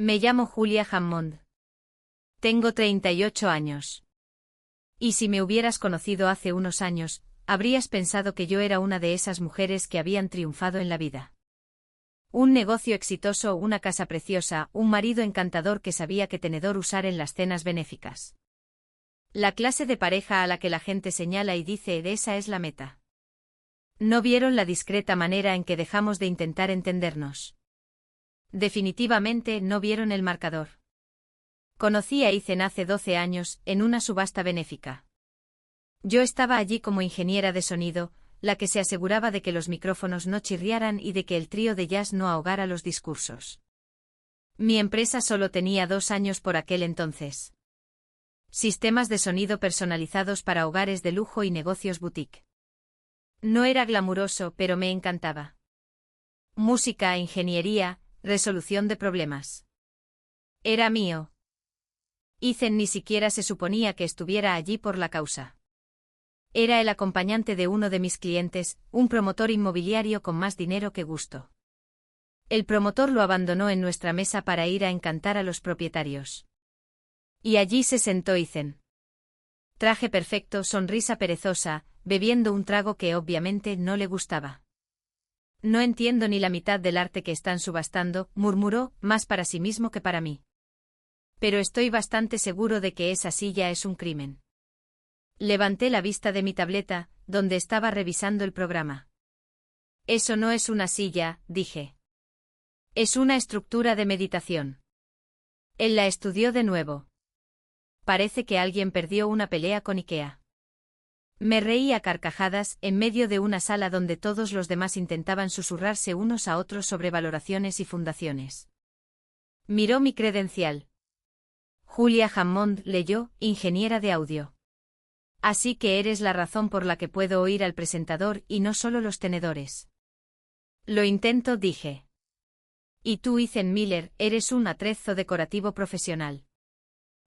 Me llamo Julia Hammond. Tengo 38 años. Y si me hubieras conocido hace unos años, habrías pensado que yo era una de esas mujeres que habían triunfado en la vida. Un negocio exitoso, una casa preciosa, un marido encantador que sabía qué tenedor usar en las cenas benéficas. La clase de pareja a la que la gente señala y dice, esa es la meta. No vieron la discreta manera en que dejamos de intentar entendernos. Definitivamente no vieron el marcador. Conocí a Ethan hace 12 años, en una subasta benéfica. Yo estaba allí como ingeniera de sonido, la que se aseguraba de que los micrófonos no chirriaran y de que el trío de jazz no ahogara los discursos. Mi empresa solo tenía 2 años por aquel entonces. Sistemas de sonido personalizados para hogares de lujo y negocios boutique. No era glamuroso, pero me encantaba. Música, ingeniería, resolución de problemas. Era mío. Ethan ni siquiera se suponía que estuviera allí por la causa. Era el acompañante de uno de mis clientes, un promotor inmobiliario con más dinero que gusto. El promotor lo abandonó en nuestra mesa para ir a encantar a los propietarios. Y allí se sentó Ethan. Traje perfecto, sonrisa perezosa, bebiendo un trago que obviamente no le gustaba. No entiendo ni la mitad del arte que están subastando, murmuró, más para sí mismo que para mí. Pero estoy bastante seguro de que esa silla es un crimen. Levanté la vista de mi tableta, donde estaba revisando el programa. Eso no es una silla, dije. Es una estructura de meditación. Él la estudió de nuevo. Parece que alguien perdió una pelea con IKEA. Me reí a carcajadas en medio de una sala donde todos los demás intentaban susurrarse unos a otros sobre valoraciones y fundaciones. Miró mi credencial. Julia Hammond, leyó, ingeniera de audio. Así que eres la razón por la que puedo oír al presentador y no solo los tenedores. Lo intento, dije. Y tú, Ethan Miller, eres un atrezo decorativo profesional.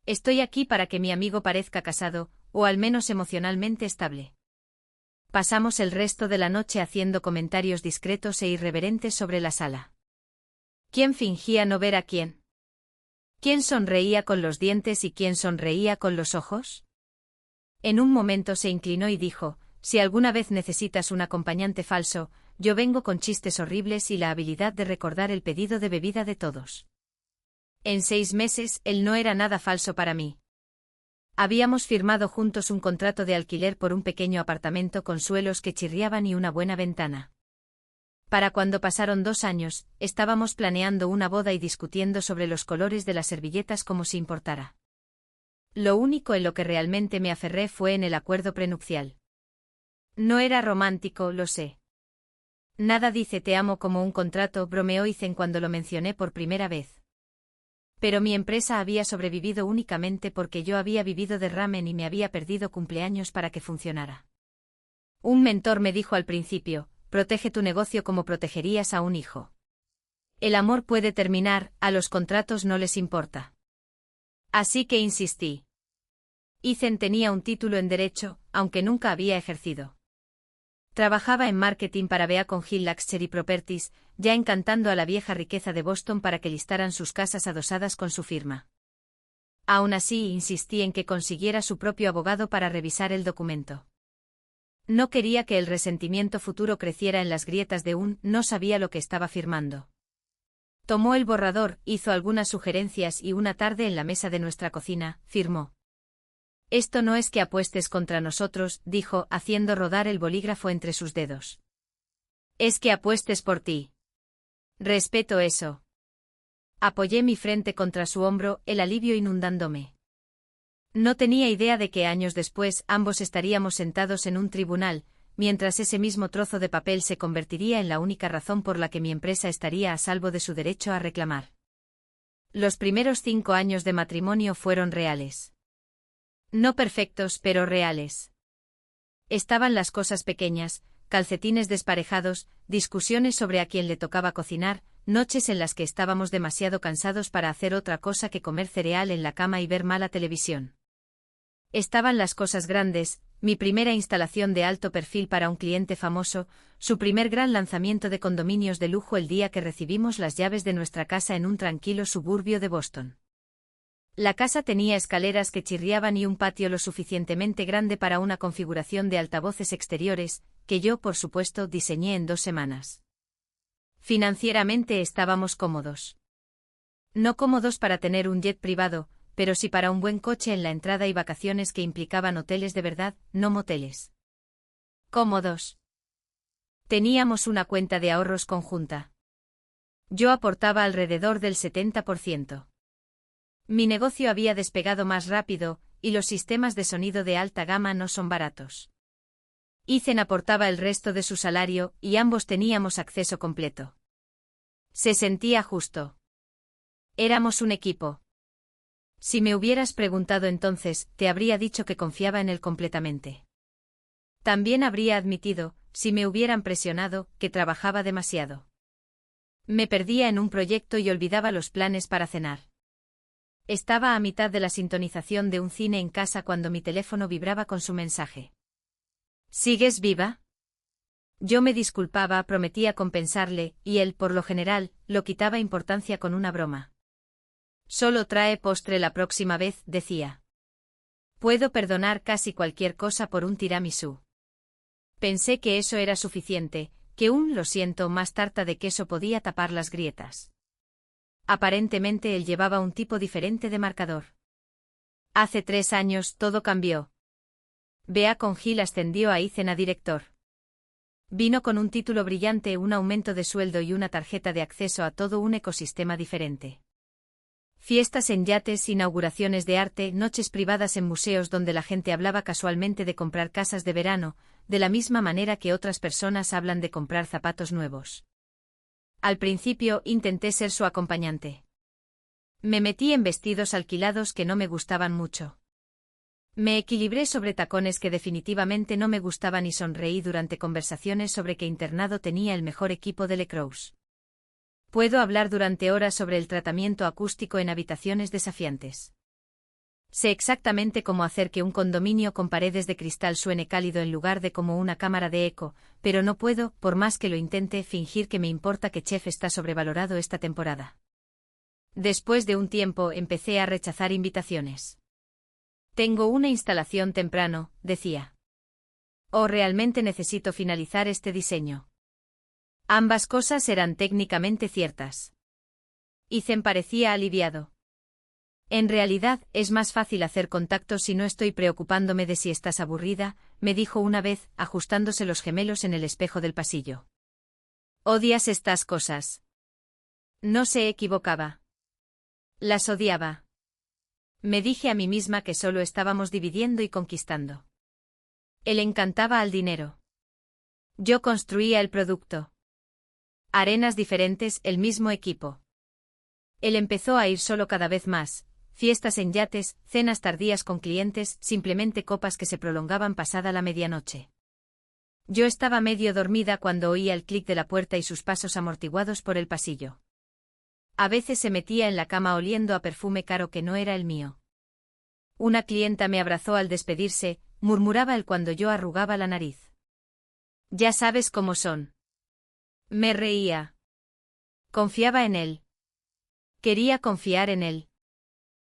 Estoy aquí para que mi amigo parezca casado, o al menos emocionalmente estable. Pasamos el resto de la noche haciendo comentarios discretos e irreverentes sobre la sala. ¿Quién fingía no ver a quién? ¿Quién sonreía con los dientes y quién sonreía con los ojos? En un momento se inclinó y dijo, si alguna vez necesitas un acompañante falso, yo vengo con chistes horribles y la habilidad de recordar el pedido de bebida de todos. En 6 meses, él no era nada falso para mí. Habíamos firmado juntos un contrato de alquiler por un pequeño apartamento con suelos que chirriaban y una buena ventana. Para cuando pasaron 2 años, estábamos planeando una boda y discutiendo sobre los colores de las servilletas como si importara. Lo único en lo que realmente me aferré fue en el acuerdo prenupcial. No era romántico, lo sé. Nada dice te amo como un contrato, bromeó Ethan cuando lo mencioné por primera vez. Pero mi empresa había sobrevivido únicamente porque yo había vivido de ramen y me había perdido cumpleaños para que funcionara. Un mentor me dijo al principio, protege tu negocio como protegerías a un hijo. El amor puede terminar, a los contratos no les importa. Así que insistí. Ethan tenía un título en Derecho, aunque nunca había ejercido. Trabajaba en marketing para Beacon Hill Luxury Properties, ya encantando a la vieja riqueza de Boston para que listaran sus casas adosadas con su firma. Aún así, insistí en que consiguiera su propio abogado para revisar el documento. No quería que el resentimiento futuro creciera en las grietas de no sabía lo que estaba firmando. Tomó el borrador, hizo algunas sugerencias y una tarde en la mesa de nuestra cocina, firmó. Esto no es que apuestes contra nosotros, dijo, haciendo rodar el bolígrafo entre sus dedos. Es que apuestes por ti. Respeto eso. Apoyé mi frente contra su hombro, el alivio inundándome. No tenía idea de que años después ambos estaríamos sentados en un tribunal, mientras ese mismo trozo de papel se convertiría en la única razón por la que mi empresa estaría a salvo de su derecho a reclamar. Los primeros 5 años de matrimonio fueron reales. No perfectos, pero reales. Estaban las cosas pequeñas, calcetines desparejados, discusiones sobre a quién le tocaba cocinar, noches en las que estábamos demasiado cansados para hacer otra cosa que comer cereal en la cama y ver mala televisión. Estaban las cosas grandes, mi primera instalación de alto perfil para un cliente famoso, su primer gran lanzamiento de condominios de lujo el día que recibimos las llaves de nuestra casa en un tranquilo suburbio de Boston. La casa tenía escaleras que chirriaban y un patio lo suficientemente grande para una configuración de altavoces exteriores, que yo, por supuesto, diseñé en 2 semanas. Financieramente estábamos cómodos. No cómodos para tener un jet privado, pero sí para un buen coche en la entrada y vacaciones que implicaban hoteles de verdad, no moteles. Cómodos. Teníamos una cuenta de ahorros conjunta. Yo aportaba alrededor del 70%. Mi negocio había despegado más rápido, y los sistemas de sonido de alta gama no son baratos. Ethan aportaba el resto de su salario, y ambos teníamos acceso completo. Se sentía justo. Éramos un equipo. Si me hubieras preguntado entonces, te habría dicho que confiaba en él completamente. También habría admitido, si me hubieran presionado, que trabajaba demasiado. Me perdía en un proyecto y olvidaba los planes para cenar. Estaba a mitad de la sintonización de un cine en casa cuando mi teléfono vibraba con su mensaje. ¿Sigues viva? Yo me disculpaba, prometía compensarle, y él, por lo general, lo quitaba importancia con una broma. Solo trae postre la próxima vez, decía. Puedo perdonar casi cualquier cosa por un tiramisú. Pensé que eso era suficiente, que un lo siento más tarta de queso podía tapar las grietas. Aparentemente él llevaba un tipo diferente de marcador. Hace 3 años todo cambió. Bea con Gil ascendió a Ethan a director. Vino con un título brillante, un aumento de sueldo y una tarjeta de acceso a todo un ecosistema diferente. Fiestas en yates, inauguraciones de arte, noches privadas en museos donde la gente hablaba casualmente de comprar casas de verano, de la misma manera que otras personas hablan de comprar zapatos nuevos. Al principio intenté ser su acompañante. Me metí en vestidos alquilados que no me gustaban mucho. Me equilibré sobre tacones que definitivamente no me gustaban y sonreí durante conversaciones sobre que internado tenía el mejor equipo de Lecroux. Puedo hablar durante horas sobre el tratamiento acústico en habitaciones desafiantes. Sé exactamente cómo hacer que un condominio con paredes de cristal suene cálido en lugar de como una cámara de eco, pero no puedo, por más que lo intente, fingir que me importa que Chef está sobrevalorado esta temporada. Después de un tiempo empecé a rechazar invitaciones. Tengo una instalación temprano, decía. O realmente necesito finalizar este diseño. Ambas cosas eran técnicamente ciertas. Ethan parecía aliviado. En realidad, es más fácil hacer contactos si no estoy preocupándome de si estás aburrida, me dijo una vez, ajustándose los gemelos en el espejo del pasillo. ¿Odias estas cosas? No se equivocaba. Las odiaba. Me dije a mí misma que solo estábamos dividiendo y conquistando. Él encantaba al dinero. Yo construía el producto. Arenas diferentes, el mismo equipo. Él empezó a ir solo cada vez más. Fiestas en yates, cenas tardías con clientes, simplemente copas que se prolongaban pasada la medianoche. Yo estaba medio dormida cuando oía el clic de la puerta y sus pasos amortiguados por el pasillo. A veces se metía en la cama oliendo a perfume caro que no era el mío. Una clienta me abrazó al despedirse, murmuraba él cuando yo arrugaba la nariz. Ya sabes cómo son. Me reía. Confiaba en él. Quería confiar en él.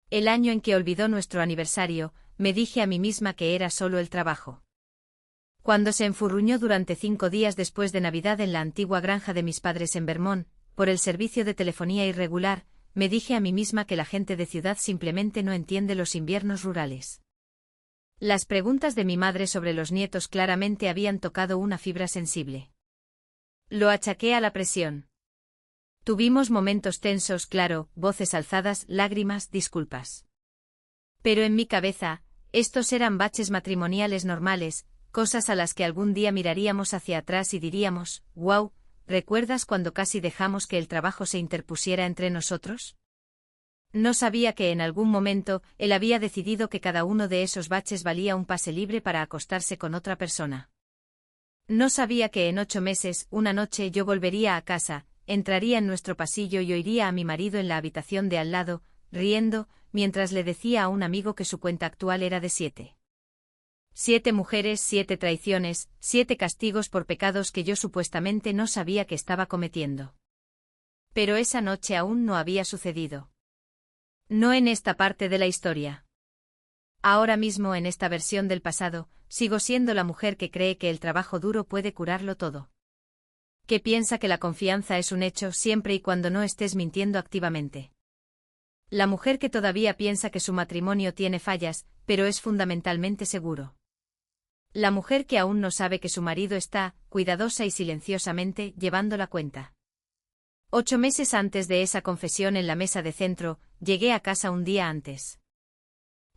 El año en que olvidó nuestro aniversario, me dije a mí misma que era solo el trabajo. Cuando se enfurruñó durante 5 días después de Navidad en la antigua granja de mis padres en Vermont, por el servicio de telefonía irregular, me dije a mí misma que la gente de ciudad simplemente no entiende los inviernos rurales. Las preguntas de mi madre sobre los nietos claramente habían tocado una fibra sensible. Lo achaqué a la presión. Tuvimos momentos tensos, claro, voces alzadas, lágrimas, disculpas. Pero en mi cabeza, estos eran baches matrimoniales normales, cosas a las que algún día miraríamos hacia atrás y diríamos, «Wow, ¿recuerdas cuando casi dejamos que el trabajo se interpusiera entre nosotros?» No sabía que en algún momento él había decidido que cada uno de esos baches valía un pase libre para acostarse con otra persona. No sabía que en 8 meses, una noche yo volvería a casa, entraría en nuestro pasillo y oiría a mi marido en la habitación de al lado, riendo, mientras le decía a un amigo que su cuenta actual era de 7. 7 mujeres, 7 traiciones, 7 castigos por pecados que yo supuestamente no sabía que estaba cometiendo. Pero esa noche aún no había sucedido. No en esta parte de la historia. Ahora mismo en esta versión del pasado, sigo siendo la mujer que cree que el trabajo duro puede curarlo todo. Que piensa que la confianza es un hecho siempre y cuando no estés mintiendo activamente. La mujer que todavía piensa que su matrimonio tiene fallas, pero es fundamentalmente seguro. La mujer que aún no sabe que su marido está, cuidadosa y silenciosamente, llevando la cuenta. 8 meses antes de esa confesión en la mesa de centro, llegué a casa un día antes.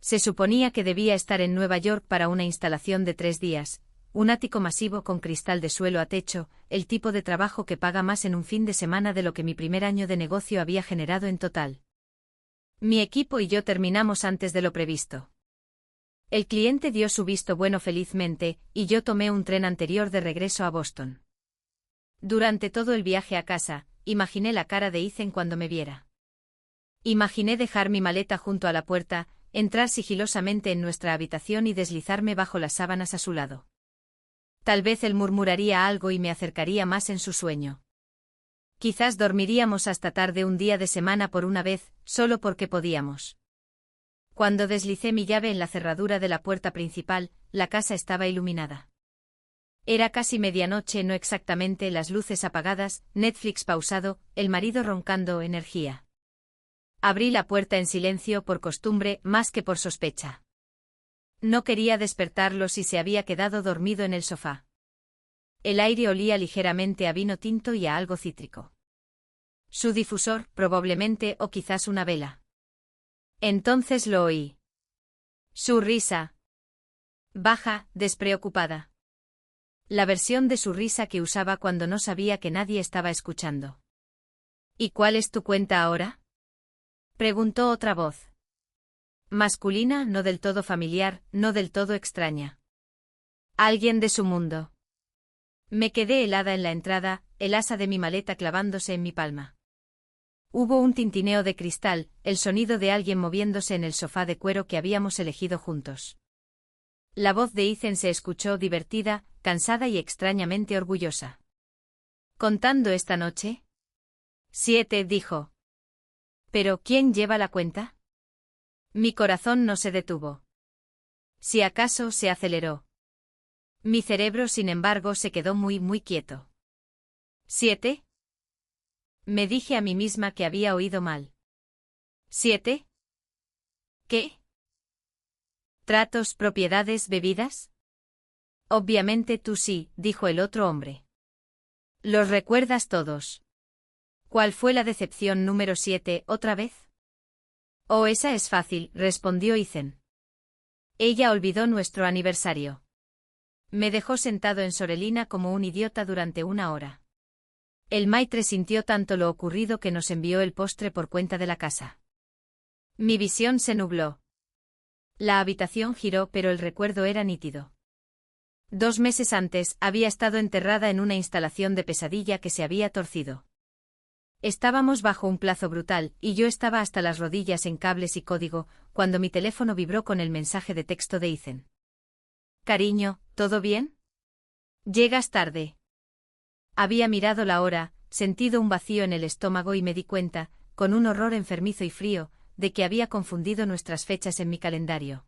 Se suponía que debía estar en Nueva York para una instalación de 3 días, un ático masivo con cristal de suelo a techo, el tipo de trabajo que paga más en un fin de semana de lo que mi primer año de negocio había generado en total. Mi equipo y yo terminamos antes de lo previsto. El cliente dio su visto bueno felizmente, y yo tomé un tren anterior de regreso a Boston. Durante todo el viaje a casa, imaginé la cara de Ethan cuando me viera. Imaginé dejar mi maleta junto a la puerta, entrar sigilosamente en nuestra habitación y deslizarme bajo las sábanas a su lado. Tal vez él murmuraría algo y me acercaría más en su sueño. Quizás dormiríamos hasta tarde un día de semana por una vez, solo porque podíamos. Cuando deslicé mi llave en la cerradura de la puerta principal, la casa estaba iluminada. Era casi medianoche, no exactamente, las luces apagadas, Netflix pausado, el marido roncando energía. Abrí la puerta en silencio por costumbre, más que por sospecha. No quería despertarlo si se había quedado dormido en el sofá. El aire olía ligeramente a vino tinto y a algo cítrico. Su difusor, probablemente, o quizás una vela. Entonces lo oí. Su risa. Baja, despreocupada. La versión de su risa que usaba cuando no sabía que nadie estaba escuchando. ¿Y cuál es tu cuenta ahora?, preguntó otra voz. Masculina, no del todo familiar, no del todo extraña. Alguien de su mundo. Me quedé helada en la entrada, el asa de mi maleta clavándose en mi palma. Hubo un tintineo de cristal, el sonido de alguien moviéndose en el sofá de cuero que habíamos elegido juntos. La voz de Ethan se escuchó divertida, cansada y extrañamente orgullosa. ¿Contando esta noche? 7, dijo. ¿Pero quién lleva la cuenta? Mi corazón no se detuvo. Si acaso se aceleró. Mi cerebro, sin embargo, se quedó muy quieto. 7. Me dije a mí misma que había oído mal. 7. ¿Qué? ¿Tratos, propiedades, bebidas? Obviamente tú sí, dijo el otro hombre. ¿Los recuerdas todos? ¿Cuál fue la decepción número 7, otra vez? Oh, esa es fácil, respondió Ethan. Ella olvidó nuestro aniversario. Me dejó sentado en Sorelina como un idiota durante 1 hora. El maitre sintió tanto lo ocurrido que nos envió el postre por cuenta de la casa. Mi visión se nubló. La habitación giró, pero el recuerdo era nítido. 2 meses antes, había estado enterrada en una instalación de pesadilla que se había torcido. Estábamos bajo un plazo brutal, y yo estaba hasta las rodillas en cables y código, cuando mi teléfono vibró con el mensaje de texto de Ethan. Cariño, ¿todo bien? Llegas tarde. Había mirado la hora, sentido un vacío en el estómago y me di cuenta, con un horror enfermizo y frío, de que había confundido nuestras fechas en mi calendario.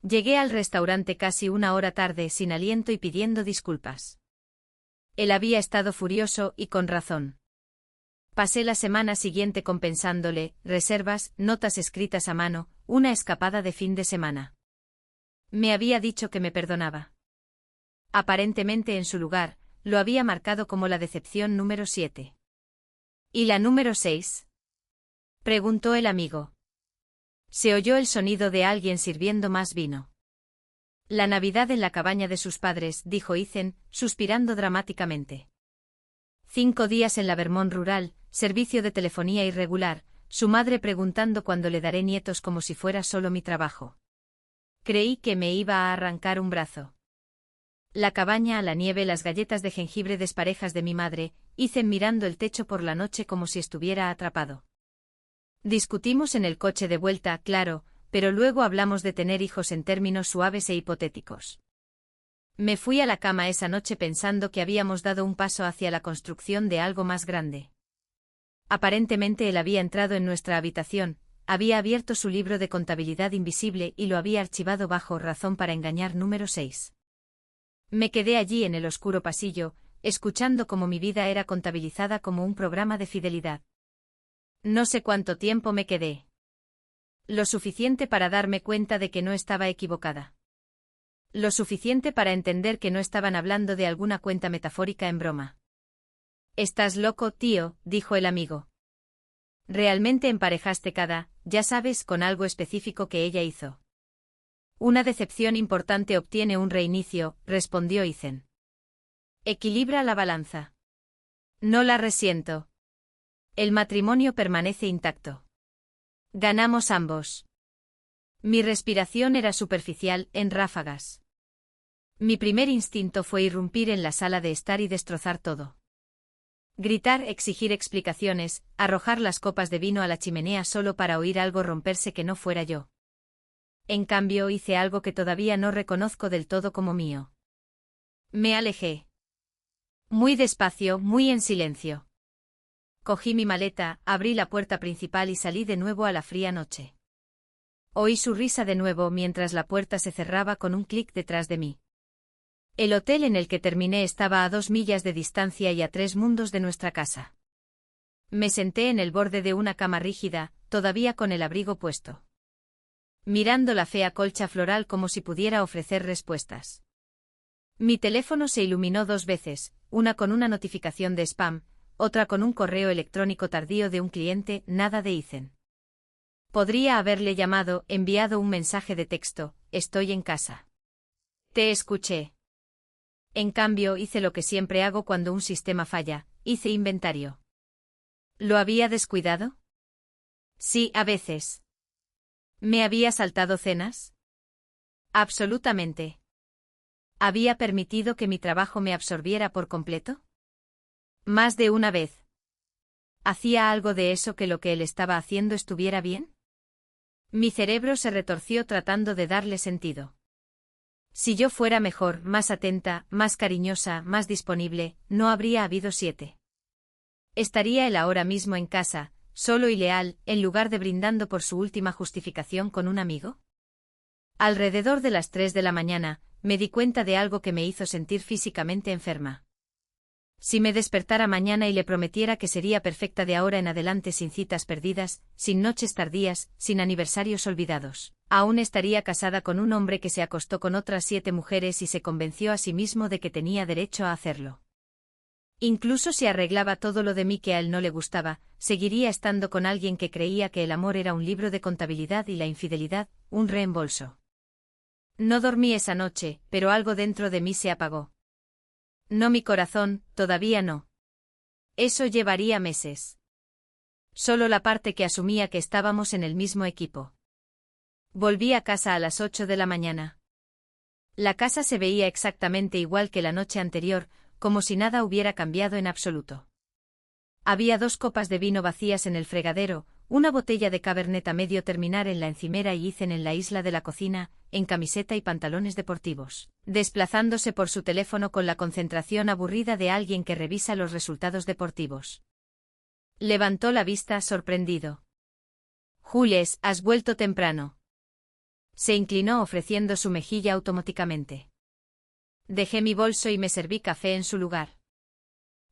Llegué al restaurante casi 1 hora tarde, sin aliento y pidiendo disculpas. Él había estado furioso, y con razón. Pasé la semana siguiente compensándole, reservas, notas escritas a mano, una escapada de fin de semana. Me había dicho que me perdonaba. Aparentemente en su lugar, lo había marcado como la decepción número 7. ¿Y la número 6? Preguntó el amigo. Se oyó el sonido de alguien sirviendo más vino. La Navidad en la cabaña de sus padres, dijo Ethan, suspirando dramáticamente. 5 días en la Vermont rural, servicio de telefonía irregular, su madre preguntando cuándo le daré nietos como si fuera solo mi trabajo. Creí que me iba a arrancar un brazo. La cabaña, la nieve, las galletas de jengibre desparejas de mi madre, Ethan mirando el techo por la noche como si estuviera atrapado. Discutimos en el coche de vuelta, claro, pero luego hablamos de tener hijos en términos suaves e hipotéticos. Me fui a la cama esa noche pensando que habíamos dado un paso hacia la construcción de algo más grande. Aparentemente él había entrado en nuestra habitación, había abierto su libro de contabilidad invisible y lo había archivado bajo razón para engañar número 6. Me quedé allí en el oscuro pasillo, escuchando cómo mi vida era contabilizada como un programa de fidelidad. No sé cuánto tiempo me quedé. Lo suficiente para darme cuenta de que no estaba equivocada. Lo suficiente para entender que no estaban hablando de alguna cuenta metafórica en broma. «Estás loco, tío», dijo el amigo. «Realmente emparejaste ya sabes, con algo específico que ella hizo». «Una decepción importante obtiene un reinicio», respondió Ethan. «Equilibra la balanza». «No la resiento». «El matrimonio permanece intacto». «Ganamos ambos». Mi respiración era superficial, en ráfagas. Mi primer instinto fue irrumpir en la sala de estar y destrozar todo. Gritar, exigir explicaciones, arrojar las copas de vino a la chimenea solo para oír algo romperse que no fuera yo. En cambio, hice algo que todavía no reconozco del todo como mío. Me alejé. Muy despacio, muy en silencio. Cogí mi maleta, abrí la puerta principal y salí de nuevo a la fría noche. Oí su risa de nuevo mientras la puerta se cerraba con un clic detrás de mí. El hotel en el que terminé estaba a 2 millas de distancia y a 3 mundos de nuestra casa. Me senté en el borde de una cama rígida, todavía con el abrigo puesto. Mirando la fea colcha floral como si pudiera ofrecer respuestas. Mi teléfono se iluminó 2 veces, una con una notificación de spam, otra con un correo electrónico tardío de un cliente, nada de Ethan. Podría haberle llamado, enviado un mensaje de texto, «Estoy en casa». Te escuché. En cambio, hice lo que siempre hago cuando un sistema falla, hice inventario. ¿Lo había descuidado? Sí, a veces. ¿Me había saltado cenas? Absolutamente. ¿Había permitido que mi trabajo me absorbiera por completo? Más de una vez. ¿Hacía algo de eso que lo que él estaba haciendo estuviera bien? Mi cerebro se retorció tratando de darle sentido. Si yo fuera mejor, más atenta, más cariñosa, más disponible, no habría habido 7. Estaría él ahora mismo en casa, solo y leal, en lugar de brindando por su última justificación con un amigo. Alrededor de las 3 de la mañana, me di cuenta de algo que me hizo sentir físicamente enferma. Si me despertara mañana y le prometiera que sería perfecta de ahora en adelante sin citas perdidas, sin noches tardías, sin aniversarios olvidados, aún estaría casada con un hombre que se acostó con otras 7 mujeres y se convenció a sí mismo de que tenía derecho a hacerlo. Incluso si arreglaba todo lo de mí que a él no le gustaba, seguiría estando con alguien que creía que el amor era un libro de contabilidad y la infidelidad, un reembolso. No dormí esa noche, pero algo dentro de mí se apagó. No mi corazón, todavía no. Eso llevaría meses. Solo la parte que asumía que estábamos en el mismo equipo. Volví a casa a las 8 de la mañana. La casa se veía exactamente igual que la noche anterior, como si nada hubiera cambiado en absoluto. Había 2 copas de vino vacías en el fregadero, una botella de Cabernet a medio terminar en la encimera y Ethan en la isla de la cocina, en camiseta y pantalones deportivos, desplazándose por su teléfono con la concentración aburrida de alguien que revisa los resultados deportivos. Levantó la vista sorprendido. «Jules, has vuelto temprano». Se inclinó ofreciendo su mejilla automáticamente. Dejé mi bolso y me serví café en su lugar.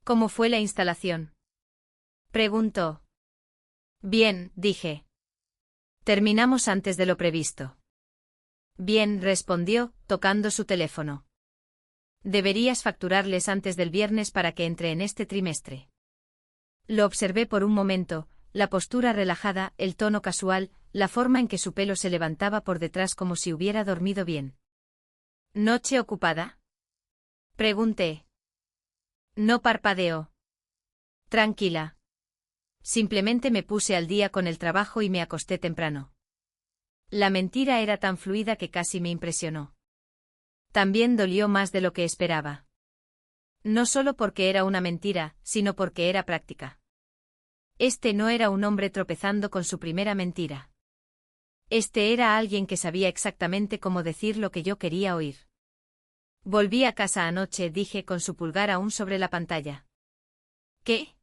«¿Cómo fue la instalación?», preguntó. «Bien», dije. «Terminamos antes de lo previsto». «Bien», respondió, tocando su teléfono. «Deberías facturarles antes del viernes para que entre en este trimestre». Lo observé por un momento, la postura relajada, el tono casual, la forma en que su pelo se levantaba por detrás como si hubiera dormido bien. «¿Noche ocupada?», pregunté. No parpadeó. «Tranquila. Simplemente me puse al día con el trabajo y me acosté temprano». La mentira era tan fluida que casi me impresionó. También dolió más de lo que esperaba. No solo porque era una mentira, sino porque era práctica. Este no era un hombre tropezando con su primera mentira. Este era alguien que sabía exactamente cómo decir lo que yo quería oír. Volví a casa anoche, dije con su pulgar aún sobre la pantalla. ¿Qué?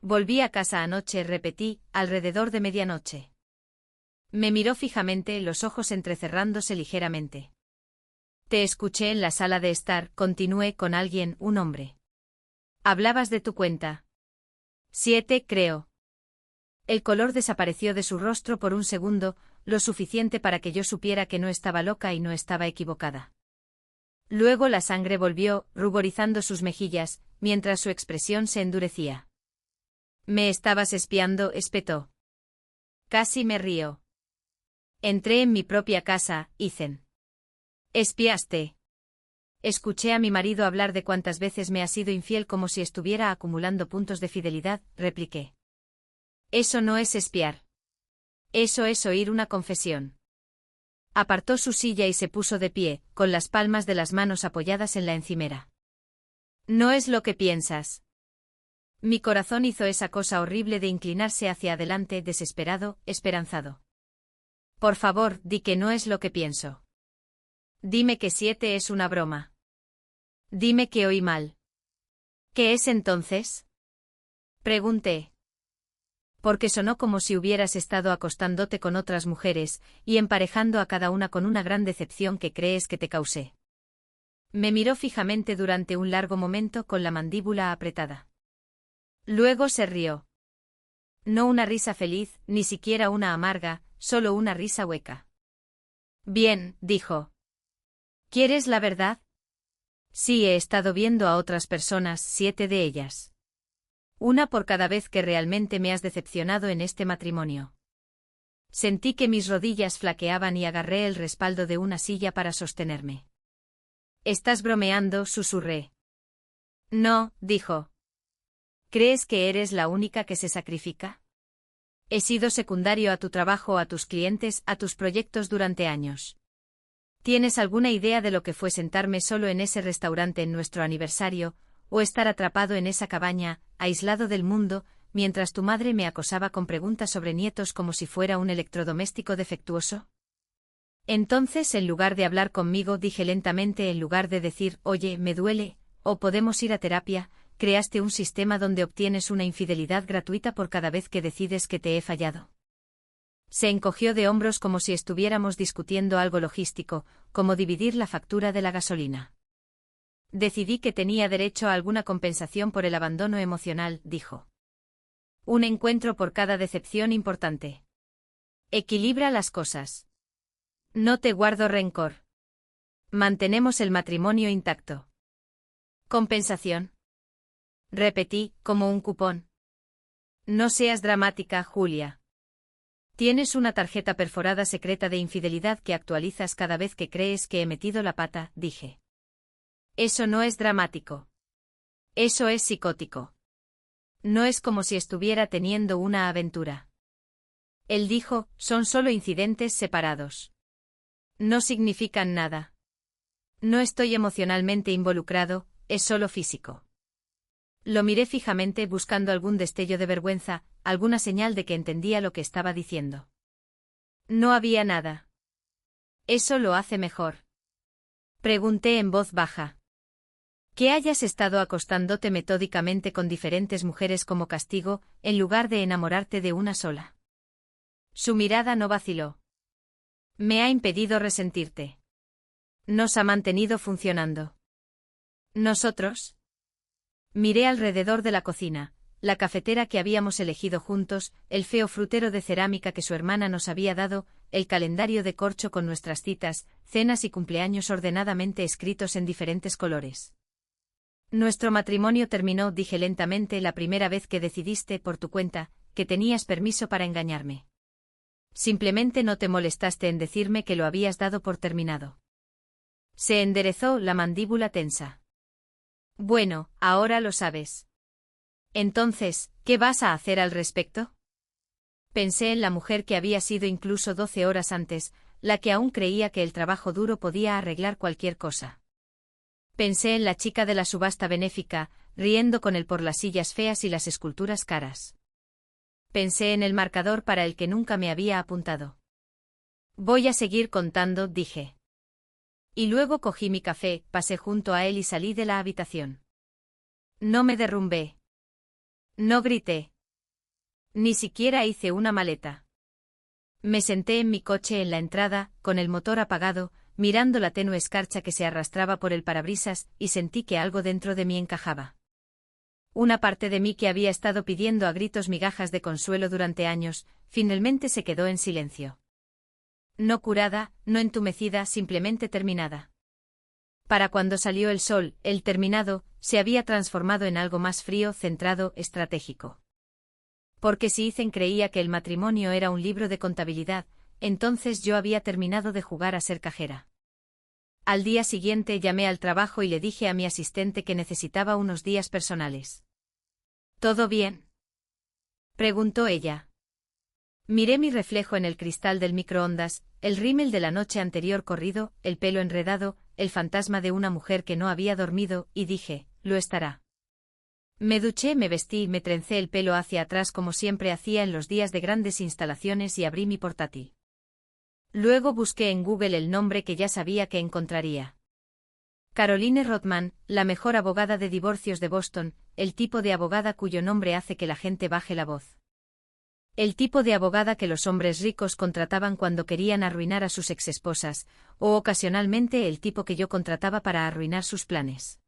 Volví a casa anoche, repetí, alrededor de medianoche. Me miró fijamente, los ojos entrecerrándose ligeramente. Te escuché en la sala de estar, continué, con alguien, un hombre. Hablabas de tu cuenta. 7, creo. El color desapareció de su rostro por un segundo, lo suficiente para que yo supiera que no estaba loca y no estaba equivocada. Luego la sangre volvió, ruborizando sus mejillas, mientras su expresión se endurecía. «¿Me estabas espiando?», espetó. Casi me río. Entré en mi propia casa, Ethan. ¿Espiaste? Escuché a mi marido hablar de cuántas veces me ha sido infiel como si estuviera acumulando puntos de fidelidad, repliqué. Eso no es espiar. Eso es oír una confesión. Apartó su silla y se puso de pie, con las palmas de las manos apoyadas en la encimera. No es lo que piensas. Mi corazón hizo esa cosa horrible de inclinarse hacia adelante, desesperado, esperanzado. Por favor, di que no es lo que pienso. Dime que 7 es una broma. Dime que oí mal. ¿Qué es entonces? Pregunté. Porque sonó como si hubieras estado acostándote con otras mujeres, y emparejando a cada una con una gran decepción que crees que te causé. Me miró fijamente durante un largo momento con la mandíbula apretada. Luego se rió. No una risa feliz, ni siquiera una amarga, solo una risa hueca. Bien, dijo. ¿Quieres la verdad? Sí, he estado viendo a otras personas, 7 de ellas. Una por cada vez que realmente me has decepcionado en este matrimonio. Sentí que mis rodillas flaqueaban y agarré el respaldo de una silla para sostenerme. ¿Estás bromeando?, susurré. No, dijo. ¿Crees que eres la única que se sacrifica? He sido secundario a tu trabajo, a tus clientes, a tus proyectos durante años. ¿Tienes alguna idea de lo que fue sentarme solo en ese restaurante en nuestro aniversario, o estar atrapado en esa cabaña, aislado del mundo, mientras tu madre me acosaba con preguntas sobre nietos como si fuera un electrodoméstico defectuoso? Entonces, en lugar de hablar conmigo, dije lentamente, en lugar de decir, oye, me duele, o podemos ir a terapia, creaste un sistema donde obtienes una infidelidad gratuita por cada vez que decides que te he fallado. Se encogió de hombros como si estuviéramos discutiendo algo logístico, como dividir la factura de la gasolina. Decidí que tenía derecho a alguna compensación por el abandono emocional, dijo. Un encuentro por cada decepción importante. Equilibra las cosas. No te guardo rencor. Mantenemos el matrimonio intacto. ¿Compensación? Repetí, como un cupón. No seas dramática, Julia. Tienes una tarjeta perforada secreta de infidelidad que actualizas cada vez que crees que he metido la pata, dije. Eso no es dramático. Eso es psicótico. No es como si estuviera teniendo una aventura. Él dijo, son solo incidentes separados. No significan nada. No estoy emocionalmente involucrado, es solo físico. Lo miré fijamente buscando algún destello de vergüenza, alguna señal de que entendía lo que estaba diciendo. No había nada. Eso lo hace mejor. Pregunté en voz baja. Que hayas estado acostándote metódicamente con diferentes mujeres como castigo, en lugar de enamorarte de una sola. Su mirada no vaciló. Me ha impedido resentirte. Nos ha mantenido funcionando. ¿Nosotros? Miré alrededor de la cocina, la cafetera que habíamos elegido juntos, el feo frutero de cerámica que su hermana nos había dado, el calendario de corcho con nuestras citas, cenas y cumpleaños ordenadamente escritos en diferentes colores. Nuestro matrimonio terminó, dije lentamente, la primera vez que decidiste, por tu cuenta, que tenías permiso para engañarme. Simplemente no te molestaste en decirme que lo habías dado por terminado. Se enderezó, la mandíbula tensa. Bueno, ahora lo sabes. Entonces, ¿qué vas a hacer al respecto? Pensé en la mujer que había sido incluso 12 horas antes, la que aún creía que el trabajo duro podía arreglar cualquier cosa. Pensé en la chica de la subasta benéfica, riendo con él por las sillas feas y las esculturas caras. Pensé en el marcador para el que nunca me había apuntado. Voy a seguir contando, dije. Y luego cogí mi café, pasé junto a él y salí de la habitación. No me derrumbé. No grité. Ni siquiera hice una maleta. Me senté en mi coche en la entrada, con el motor apagado, mirando la tenue escarcha que se arrastraba por el parabrisas, y sentí que algo dentro de mí encajaba. Una parte de mí que había estado pidiendo a gritos migajas de consuelo durante años, finalmente se quedó en silencio. No curada, no entumecida, simplemente terminada. Para cuando salió el sol, el terminado, se había transformado en algo más frío, centrado, estratégico. Porque si Ethan creía que el matrimonio era un libro de contabilidad, entonces yo había terminado de jugar a ser cajera. Al día siguiente llamé al trabajo y le dije a mi asistente que necesitaba unos días personales. ¿Todo bien?, preguntó ella. Miré mi reflejo en el cristal del microondas, el rímel de la noche anterior corrido, el pelo enredado, el fantasma de una mujer que no había dormido, y dije, lo estará. Me duché, me vestí y me trencé el pelo hacia atrás como siempre hacía en los días de grandes instalaciones y abrí mi portátil. Luego busqué en Google el nombre que ya sabía que encontraría. Caroline Rothman, la mejor abogada de divorcios de Boston, el tipo de abogada cuyo nombre hace que la gente baje la voz. El tipo de abogada que los hombres ricos contrataban cuando querían arruinar a sus exesposas, o ocasionalmente el tipo que yo contrataba para arruinar sus planes.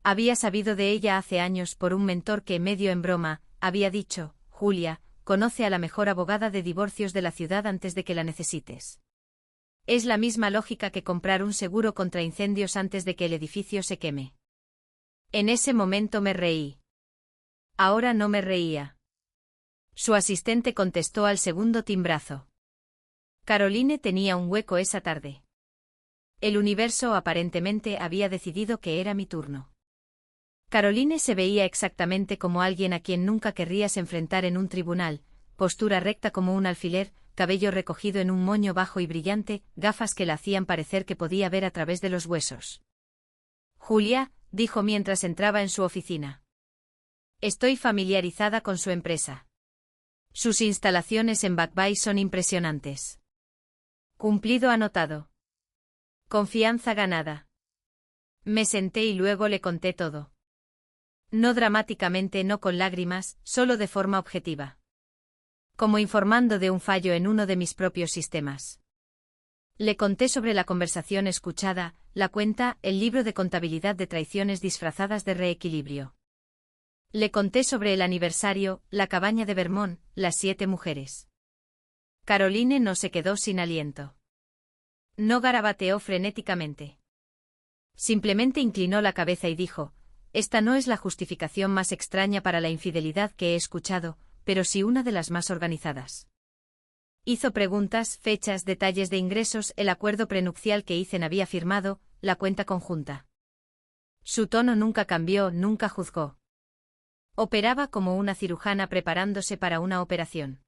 Había sabido de ella hace años por un mentor que, medio en broma, había dicho, Julia, conoce a la mejor abogada de divorcios de la ciudad antes de que la necesites. Es la misma lógica que comprar un seguro contra incendios antes de que el edificio se queme. En ese momento me reí. Ahora no me reía. Su asistente contestó al segundo timbrazo. Caroline tenía un hueco esa tarde. El universo aparentemente había decidido que era mi turno. Caroline se veía exactamente como alguien a quien nunca querrías enfrentar en un tribunal, postura recta como un alfiler, cabello recogido en un moño bajo y brillante, gafas que la hacían parecer que podía ver a través de los huesos. Julia, dijo mientras entraba en su oficina. Estoy familiarizada con su empresa. Sus instalaciones en Back Bay son impresionantes. Cumplido anotado. Confianza ganada. Me senté y luego le conté todo. No dramáticamente, no con lágrimas, solo de forma objetiva. Como informando de un fallo en uno de mis propios sistemas. Le conté sobre la conversación escuchada, la cuenta, el libro de contabilidad de traiciones disfrazadas de reequilibrio. Le conté sobre el aniversario, la cabaña de Vermont, las 7 mujeres. Caroline no se quedó sin aliento. No garabateó frenéticamente. Simplemente inclinó la cabeza y dijo, esta no es la justificación más extraña para la infidelidad que he escuchado, pero sí una de las más organizadas. Hizo preguntas, fechas, detalles de ingresos, el acuerdo prenupcial que Ethan había firmado, la cuenta conjunta. Su tono nunca cambió, nunca juzgó. Operaba como una cirujana preparándose para una operación.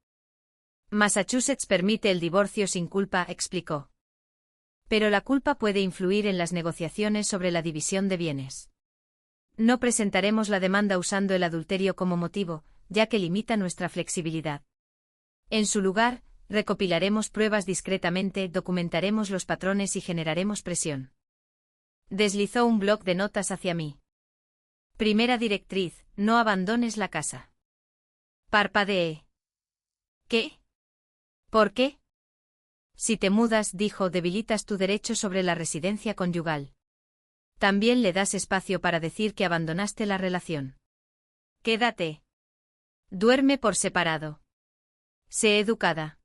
Massachusetts permite el divorcio sin culpa, explicó. Pero la culpa puede influir en las negociaciones sobre la división de bienes. No presentaremos la demanda usando el adulterio como motivo, ya que limita nuestra flexibilidad. En su lugar, recopilaremos pruebas discretamente, documentaremos los patrones y generaremos presión. Deslizó un bloc de notas hacia mí. Primera directriz, no abandones la casa. Parpadeé. ¿Qué? ¿Por qué? Si te mudas, dijo, debilitas tu derecho sobre la residencia conyugal. También le das espacio para decir que abandonaste la relación. Quédate. Duerme por separado. Sé educada.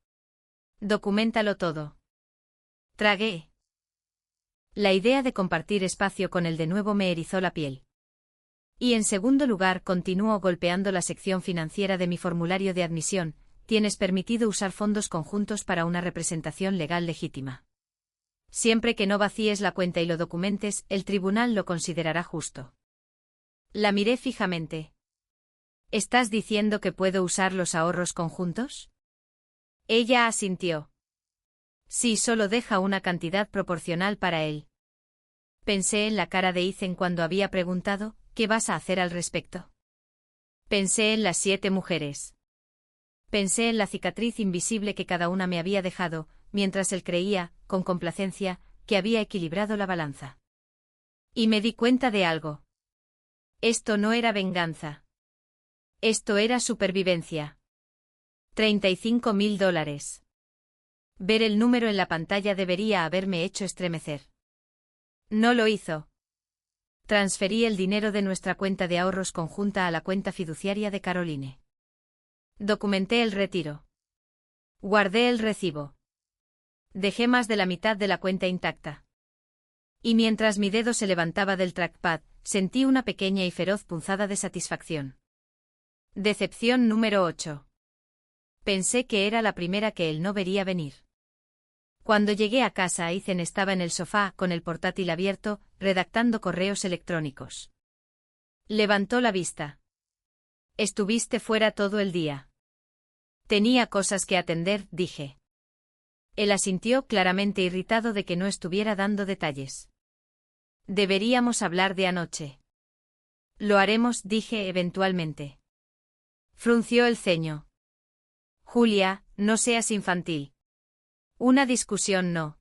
Documéntalo todo. Tragué. La idea de compartir espacio con él de nuevo me erizó la piel. Y en segundo lugar, continuó golpeando la sección financiera de mi formulario de admisión, tienes permitido usar fondos conjuntos para una representación legal legítima. Siempre que no vacíes la cuenta y lo documentes, el tribunal lo considerará justo. La miré fijamente. ¿Estás diciendo que puedo usar los ahorros conjuntos? Ella asintió. Sí, solo deja una cantidad proporcional para él. Pensé en la cara de Ethan cuando había preguntado, ¿qué vas a hacer al respecto? Pensé en las 7 mujeres. Pensé en la cicatriz invisible que cada una me había dejado, mientras él creía, con complacencia, que había equilibrado la balanza. Y me di cuenta de algo. Esto no era venganza. Esto era supervivencia. $35.000. Ver el número en la pantalla debería haberme hecho estremecer. No lo hizo. Transferí el dinero de nuestra cuenta de ahorros conjunta a la cuenta fiduciaria de Caroline. Documenté el retiro. Guardé el recibo. Dejé más de la mitad de la cuenta intacta. Y mientras mi dedo se levantaba del trackpad, sentí una pequeña y feroz punzada de satisfacción. Decepción número 8. Pensé que era la primera que él no vería venir. Cuando llegué a casa, Ethan estaba en el sofá, con el portátil abierto, redactando correos electrónicos. Levantó la vista. Estuviste fuera todo el día. Tenía cosas que atender, dije. Él asintió, claramente irritado de que no estuviera dando detalles. Deberíamos hablar de anoche. Lo haremos, dije eventualmente. Frunció el ceño. Julia, no seas infantil. Una discusión no.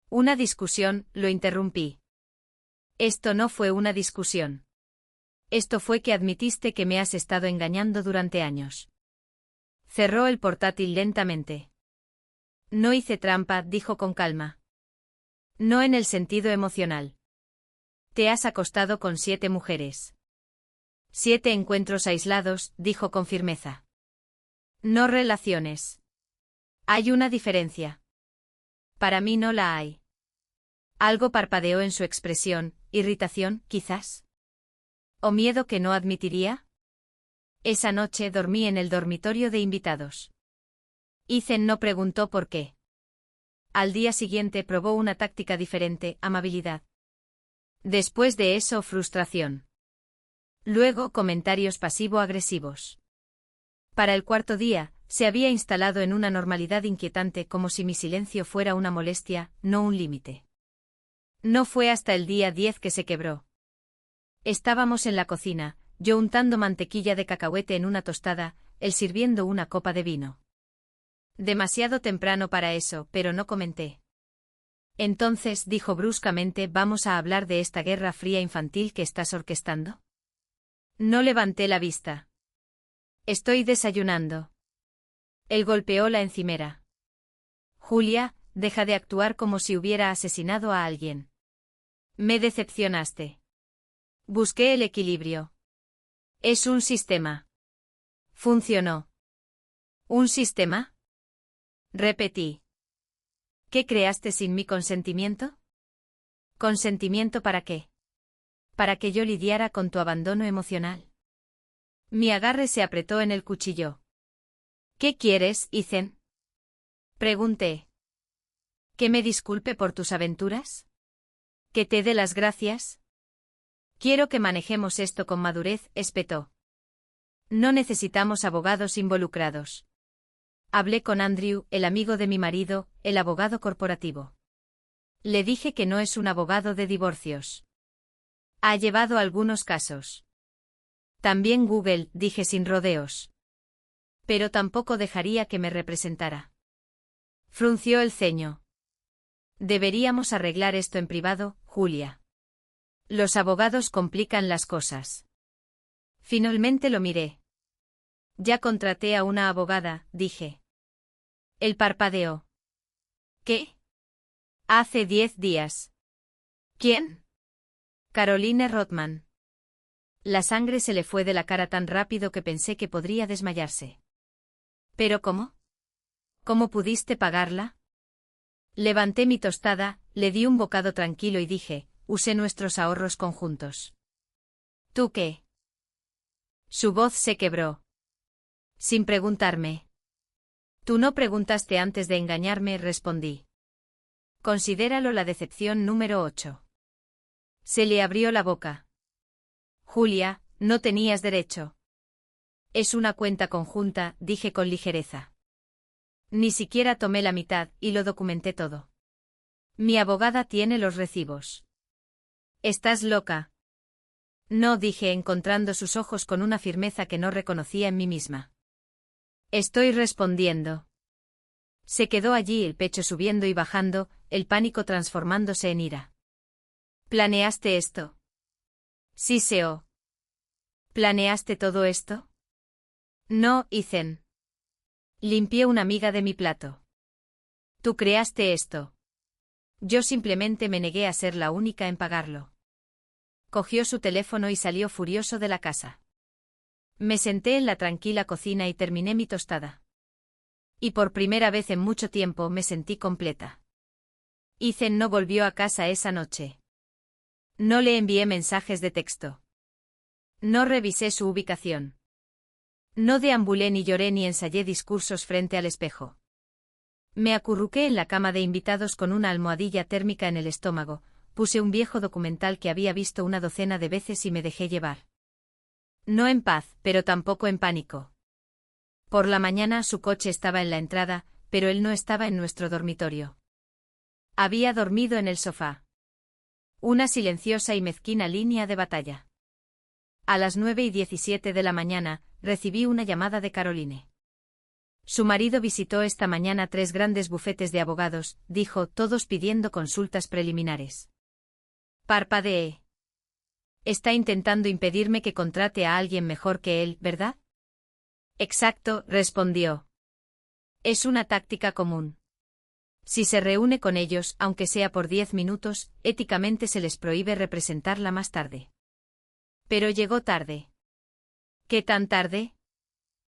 Una discusión, lo interrumpí. Esto no fue una discusión. Esto fue que admitiste que me has estado engañando durante años. Cerró el portátil lentamente. No hice trampa, dijo con calma. No en el sentido emocional. Te has acostado con 7 mujeres. 7 encuentros aislados, dijo con firmeza. No relaciones. Hay una diferencia. Para mí no la hay. Algo parpadeó en su expresión, irritación, quizás. ¿O miedo que no admitiría? Esa noche dormí en el dormitorio de invitados. Ethan no preguntó por qué. Al día siguiente probó una táctica diferente, amabilidad. Después de eso, frustración. Luego, comentarios pasivo-agresivos. Para el cuarto día, se había instalado en una normalidad inquietante, como si mi silencio fuera una molestia, no un límite. No fue hasta el día 10 que se quebró. Estábamos en la cocina, yo untando mantequilla de cacahuete en una tostada, él sirviendo una copa de vino. Demasiado temprano para eso, pero no comenté. Entonces, dijo bruscamente, ¿vamos a hablar de esta guerra fría infantil que estás orquestando? No levanté la vista. Estoy desayunando. Él golpeó la encimera. Julia, deja de actuar como si hubiera asesinado a alguien. Me decepcionaste. Busqué el equilibrio. Es un sistema. Funcionó. ¿Un sistema? Repetí. ¿Qué creaste sin mi consentimiento? ¿Consentimiento para qué? Para que yo lidiara con tu abandono emocional. Mi agarre se apretó en el cuchillo. ¿Qué quieres, Ethan? Pregunté. ¿Que me disculpe por tus aventuras? ¿Que te dé las gracias? Quiero que manejemos esto con madurez, espetó. No necesitamos abogados involucrados. Hablé con Andrew, el amigo de mi marido, el abogado corporativo. Le dije que no es un abogado de divorcios. Ha llevado algunos casos. También Google, dije sin rodeos. Pero tampoco dejaría que me representara. Frunció el ceño. Deberíamos arreglar esto en privado, Julia. Los abogados complican las cosas. Finalmente lo miré. Ya contraté a una abogada, dije. Él parpadeó. ¿Qué? Hace 10 días. ¿Quién? Caroline Rothman. La sangre se le fue de la cara tan rápido que pensé que podría desmayarse. ¿Pero cómo? ¿Cómo pudiste pagarla? Levanté mi tostada, le di un bocado tranquilo y dije, usé nuestros ahorros conjuntos. ¿Tú qué? Su voz se quebró. Sin preguntarme. Tú no preguntaste antes de engañarme, respondí. Considéralo la decepción número 8. Se le abrió la boca. Julia, no tenías derecho. Es una cuenta conjunta, dije con ligereza. Ni siquiera tomé la mitad, y lo documenté todo. Mi abogada tiene los recibos. ¿Estás loca? No, dije encontrando sus ojos con una firmeza que no reconocía en mí misma. Estoy respondiendo. Se quedó allí, el pecho subiendo y bajando, el pánico transformándose en ira. ¿Planeaste esto? Sí, Seo. ¿Planeaste todo esto? No, Ethan. Limpié una miga de mi plato. Tú creaste esto. Yo simplemente me negué a ser la única en pagarlo. Cogió su teléfono y salió furioso de la casa. Me senté en la tranquila cocina y terminé mi tostada. Y por primera vez en mucho tiempo me sentí completa. Ethan no volvió a casa esa noche. No le envié mensajes de texto. No revisé su ubicación. No deambulé ni lloré ni ensayé discursos frente al espejo. Me acurruqué en la cama de invitados con una almohadilla térmica en el estómago, puse un viejo documental que había visto una docena de veces y me dejé llevar. No en paz, pero tampoco en pánico. Por la mañana su coche estaba en la entrada, pero él no estaba en nuestro dormitorio. Había dormido en el sofá. Una silenciosa y mezquina línea de batalla. A las 9:17 de la mañana, recibí una llamada de Caroline. Su marido visitó esta mañana 3 grandes bufetes de abogados, dijo, todos pidiendo consultas preliminares. Parpadeé. Está intentando impedirme que contrate a alguien mejor que él, ¿verdad? Exacto, respondió. Es una táctica común. Si se reúne con ellos, aunque sea por 10 minutos, éticamente se les prohíbe representarla más tarde. Pero llegó tarde. ¿Qué tan tarde?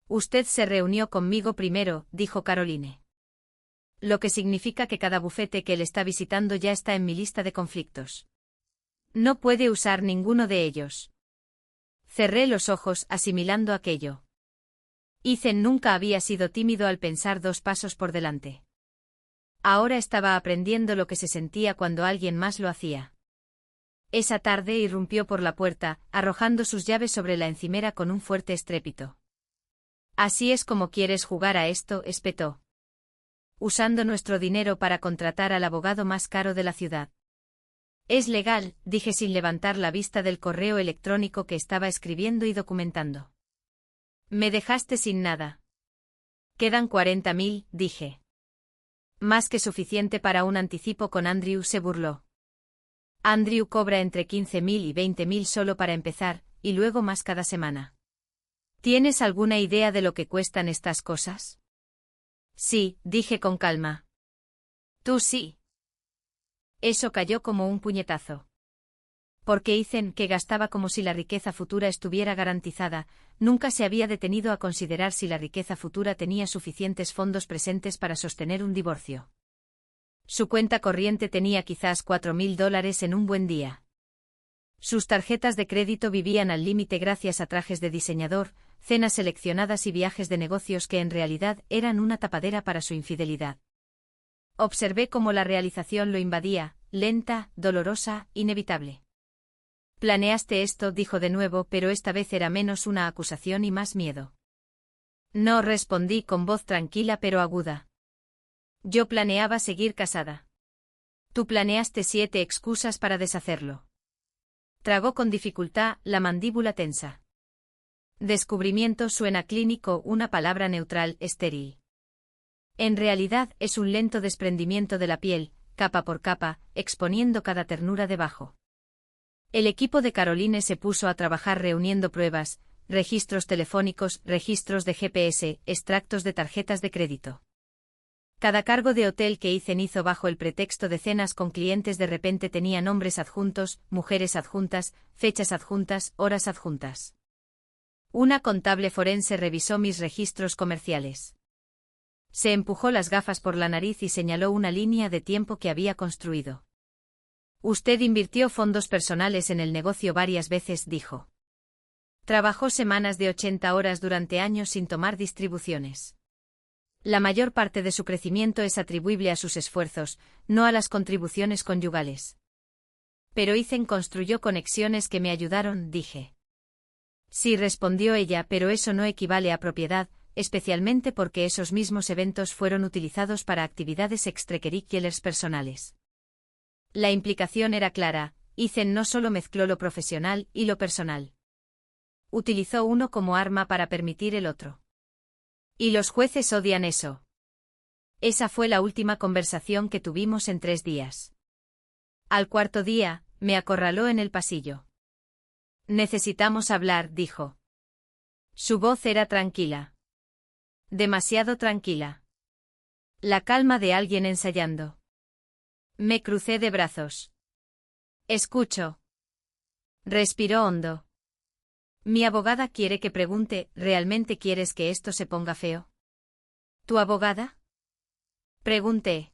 Usted se reunió conmigo primero, dijo Caroline. Lo que significa que cada bufete que él está visitando ya está en mi lista de conflictos. No puede usar ninguno de ellos. Cerré los ojos, asimilando aquello. Ethan nunca había sido tímido al pensar 2 pasos por delante. Ahora estaba aprendiendo lo que se sentía cuando alguien más lo hacía. Esa tarde irrumpió por la puerta, arrojando sus llaves sobre la encimera con un fuerte estrépito. Así es como quieres jugar a esto, espetó. Usando nuestro dinero para contratar al abogado más caro de la ciudad. Es legal, dije sin levantar la vista del correo electrónico que estaba escribiendo y documentando. Me dejaste sin nada. Quedan 40.000, dije. Más que suficiente para un anticipo con Andrew, se burló. Andrew cobra entre 15.000 y 20.000 solo para empezar, y luego más cada semana. ¿Tienes alguna idea de lo que cuestan estas cosas? Sí, dije con calma. Tú sí. Eso cayó como un puñetazo. Porque Ethan, que gastaba como si la riqueza futura estuviera garantizada, nunca se había detenido a considerar si la riqueza futura tenía suficientes fondos presentes para sostener un divorcio. Su cuenta corriente tenía quizás $4.000 en un buen día. Sus tarjetas de crédito vivían al límite gracias a trajes de diseñador, cenas seleccionadas y viajes de negocios que en realidad eran una tapadera para su infidelidad. Observé cómo la realización lo invadía, lenta, dolorosa, inevitable. Planeaste esto, dijo de nuevo, pero esta vez era menos una acusación y más miedo. No, respondí con voz tranquila pero aguda. Yo planeaba seguir casada. Tú planeaste 7 excusas para deshacerlo. Tragó con dificultad, la mandíbula tensa. Descubrimiento suena clínico, una palabra neutral, estéril. En realidad es un lento desprendimiento de la piel, capa por capa, exponiendo cada ternura debajo. El equipo de Caroline se puso a trabajar reuniendo pruebas, registros telefónicos, registros de GPS, extractos de tarjetas de crédito. Cada cargo de hotel que Ethan hizo bajo el pretexto de cenas con clientes de repente tenía nombres adjuntos, mujeres adjuntas, fechas adjuntas, horas adjuntas. Una contable forense revisó mis registros comerciales. Se empujó las gafas por la nariz y señaló una línea de tiempo que había construido. Usted invirtió fondos personales en el negocio varias veces, dijo. Trabajó semanas de 80 horas durante años sin tomar distribuciones. La mayor parte de su crecimiento es atribuible a sus esfuerzos, no a las contribuciones conyugales. Pero Ethan construyó conexiones que me ayudaron, dije. Sí, respondió ella, pero eso no equivale a propiedad, especialmente porque esos mismos eventos fueron utilizados para actividades extracurriculares personales. La implicación era clara, Ethan no solo mezcló lo profesional y lo personal. Utilizó uno como arma para permitir el otro. Y los jueces odian eso. Esa fue la última conversación que tuvimos en 3 días. Al cuarto día, me acorraló en el pasillo. Necesitamos hablar, dijo. Su voz era tranquila. Demasiado tranquila. La calma de alguien ensayando. Me crucé de brazos. Escucho. Respiró hondo. Mi abogada quiere que pregunte, ¿realmente quieres que esto se ponga feo? ¿Tu abogada? Pregunté.